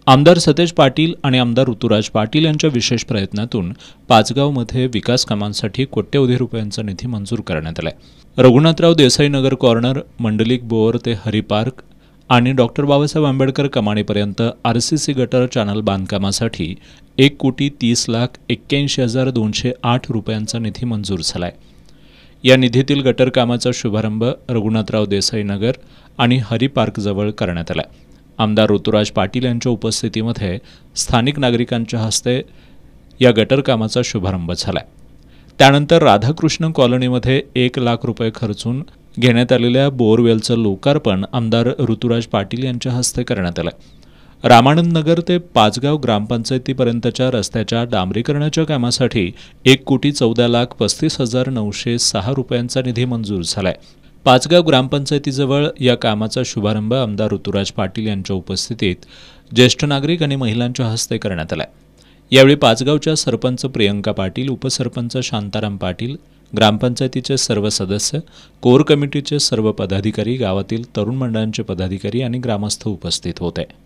आमदार सतेज पाटील आणि आमदार ऋतुराज पाटील यांच्या विशेष प्रयत्नातून पाचगावमध्ये विकास कामांसाठी कोट्यवधी रुपयांचा निधी मंजूर करण्यात आलाय। रघुनाथराव देसाई नगर कॉर्नर, मंडलिक बोर ते हरी पार्क आणि डॉक्टर बाबासाहेब आंबेडकर कमानीपर्यंत आरसीसी गटर चॅनल बांधकामासाठी 1,30,81,208 रुपयांचा निधी मंजूर झालाय। या निधीतील गटर कामाचा शुभारंभ रघुनाथराव देसाई नगर आणि हरी पार्क जवळ करण्यात आला। आमदार ऋतुराज पाटील यांच्या उपस्थितीमध्ये स्थानिक नागरिकांच्या हस्ते या गटर कामाचा शुभारंभ झाला। त्यानंतर राधाकृष्ण कॉलनीमध्ये 1 लाख रुपये खर्चून घेण्यात आलेल्या बोरवेलचं लोकार्पण आमदार ऋतुराज पाटील यांच्या हस्ते करण्यात आलं। रामानंद नगर ते पाचगाव ग्रामपंचायतीपर्यंतच्या रस्त्याच्या डांबरीकरणाच्या कामासाठी 1,14,35,906 रुपयांचा निधी मंजूर झालाय। पाचगाव ग्रामपंचायतीजवळ या कामाचा शुभारंभ आमदार ऋतुराज पाटील यांच्या उपस्थितीत ज्येष्ठ नागरिक आणि महिलांच्या हस्ते करण्यात आला। यावेळी पाचगावच्या सरपंच प्रियंका पाटील, उपसरपंच शांताराम पाटील, ग्रामपंचायतीचे सर्व सदस्य, कोर कमिटीचे सर्व पदाधिकारी, गावातील तरुण मंडळांचे पदाधिकारी आणि ग्रामस्थ उपस्थित होते।